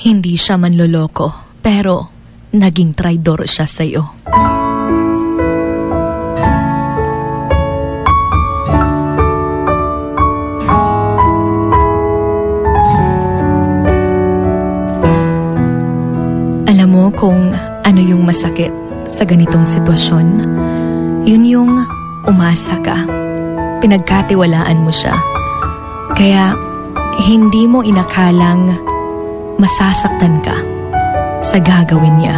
Hindi siya manloloko, pero naging traidor siya sa'yo. Alam mo kung ano yung masakit sa ganitong sitwasyon? Yun yung umasa ka. Pinagkatiwalaan mo siya. Kaya hindi mo inakalang masasaktan ka sa gagawin niya.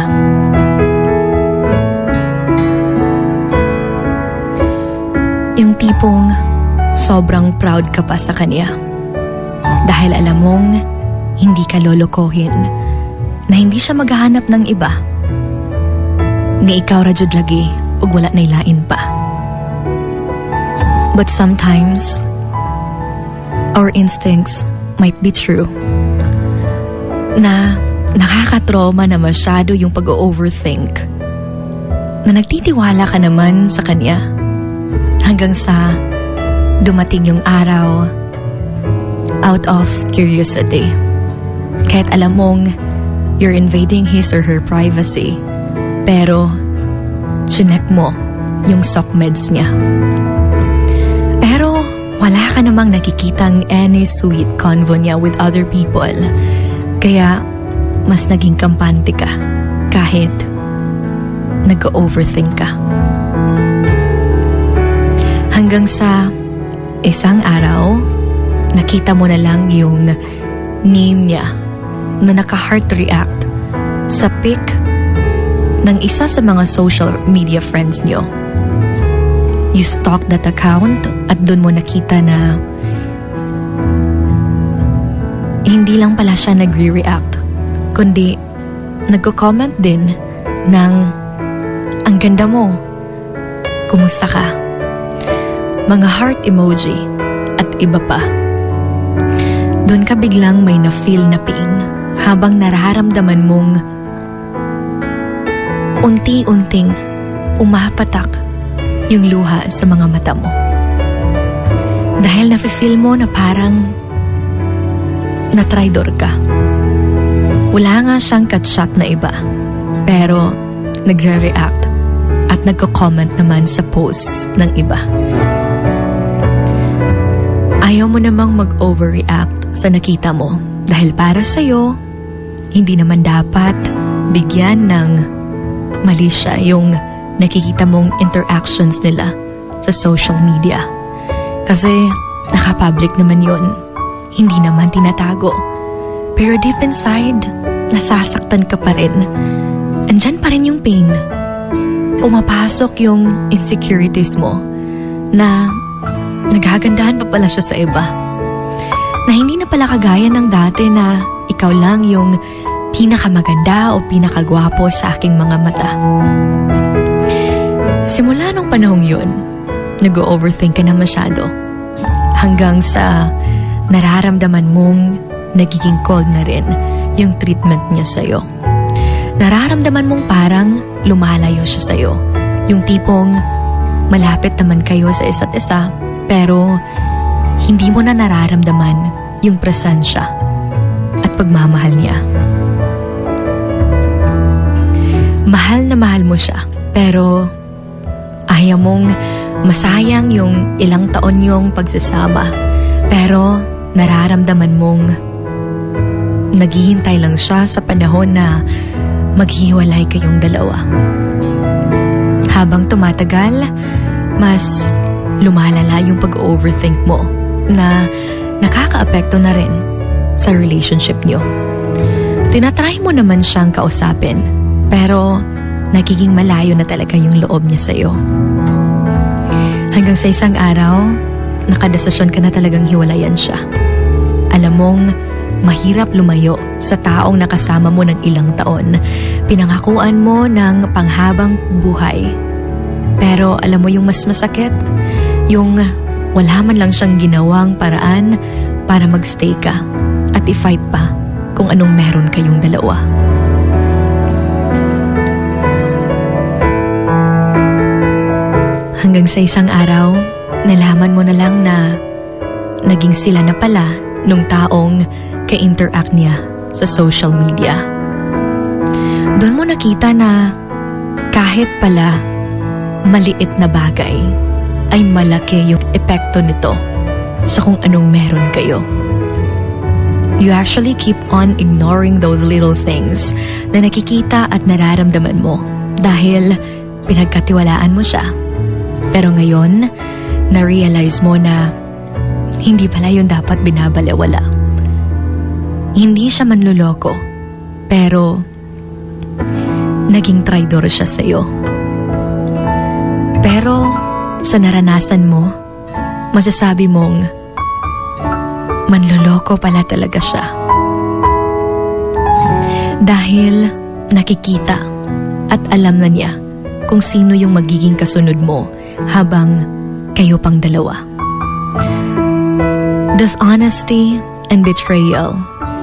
Yung tipong sobrang proud ka pa sa kanya. Dahil alam mong hindi ka lolokohin, na hindi siya maghahanap ng iba. Nga ikaw radyod lagi ug wala na ilain pa. But sometimes, our instincts might be true. Na nakakatrauma na masyado yung pag-overthink. Na nagtitiwala ka naman sa kanya. Hanggang sa dumating yung araw out of curiosity. Kahit alam mong you're invading his or her privacy. Pero, chinek mo yung SOCMEDs niya. Pero, wala ka namang nakikitang any sweet convo niya with other people. Kaya, mas naging kampante ka kahit nag-overthink ka. Hanggang sa isang araw, nakita mo na lang yung name niya na naka-heart react sa pic ng isa sa mga social media friends niyo. You stalked that account at doon mo nakita na hindi lang pala siya nagre-react, kundi nagko-comment din ng ang ganda mo, kumusta ka? Mga heart emoji at iba pa. Doon ka biglang may na-feel na pain habang nararamdaman mong unti-unting umapatak yung luha sa mga mata mo. Dahil nafe-feel mo na parang na-traidor ka. Wala nga siyang catshot na iba, pero nagre-react at nagko-comment naman sa posts ng iba. Ayaw mo namang mag-overreact sa nakita mo dahil para sa'yo, hindi naman dapat bigyan ng mali siya yung nakikita mong interactions nila sa social media. Kasi naka-public naman yun. Hindi naman tinatago. Pero deep inside, nasasaktan ka pa rin. Andyan pa rin yung pain. Pumapasok yung insecurities mo na naghagandahan pa pala siya sa iba. Na hindi na pala kagaya ng dati na ikaw lang yung pinakamaganda o pinakagwapo sa aking mga mata. Simula nung panahong yun, nag-overthink ka na masyado. Hanggang sa nararamdaman mong nagiging cold na rin yung treatment niya sa'yo. Nararamdaman mong parang lumalayo siya sa'yo. Yung tipong malapit naman kayo sa isa't isa, pero hindi mo na nararamdaman yung presensya at pagmamahal niya. Mahal na mahal mo siya, pero ayaw mong masayang yung ilang taon yung pagsasama. Pero nararamdaman mong naghihintay lang siya sa panahon na maghihiwalay kayong dalawa. Habang tumatagal, mas lumalala yung pag-overthink mo na nakaka-apekto na rin sa relationship niyo. Tinatry mo naman siyang kausapin, pero nagiging malayo na talaga yung loob niya sa'yo. Hanggang sa isang araw, nakadesisyon ka na talagang hiwalayan siya. Alam mong mahirap lumayo sa taong nakasama mo ng ilang taon. Pinangakuan mo ng panghabang buhay. Pero alam mo yung mas masakit? Yung wala man lang siyang ginawang paraan para magstay ka at i-fight pa kung anong meron kayong dalawa. Hanggang sa isang araw, nalaman mo na lang na naging sila na pala nung taong ka-interact niya sa social media. Doon mo nakita na kahit pala maliit na bagay, ay malaki yung epekto nito sa kung anong meron kayo. You actually keep on ignoring those little things na nakikita at nararamdaman mo dahil pinagkatiwalaan mo siya. Pero ngayon, na-realize mo na hindi pala yun dapat binabalewala. Hindi siya manluloko, pero naging traidor siya sa'yo. Pero sa naranasan mo, masasabi mong manloloko pala talaga siya. Dahil nakikita at alam na niya kung sino yung magiging kasunod mo habang kayo pang dalawa. Does honesty and betrayal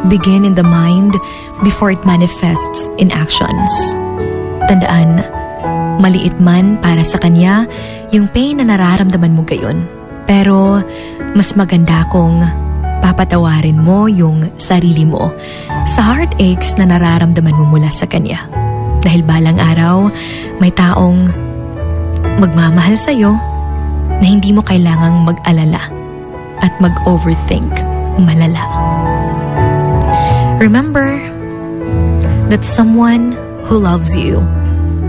begin in the mind before it manifests in actions? Tandaan, maliit man para sa kanya yung pain na nararamdaman mo gayon. Pero mas maganda kung papatawarin mo yung sarili mo sa heartaches na nararamdaman mo mula sa kanya. Dahil balang araw, may taong magmamahal sa'yo na hindi mo kailangang mag-alala at mag-overthink malala. Remember that someone who loves you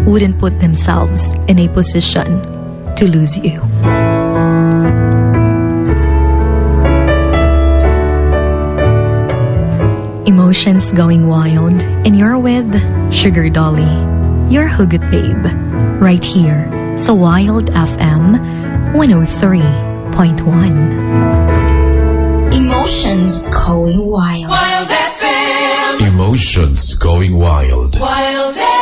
wouldn't put themselves in a position to lose you. Emotions going wild, and you're with Sugar Dolly, your Hugot Babe, right here sa Wild FM 103.1. Emotions going wild. Wild FM. Emotions going wild. Wild FM.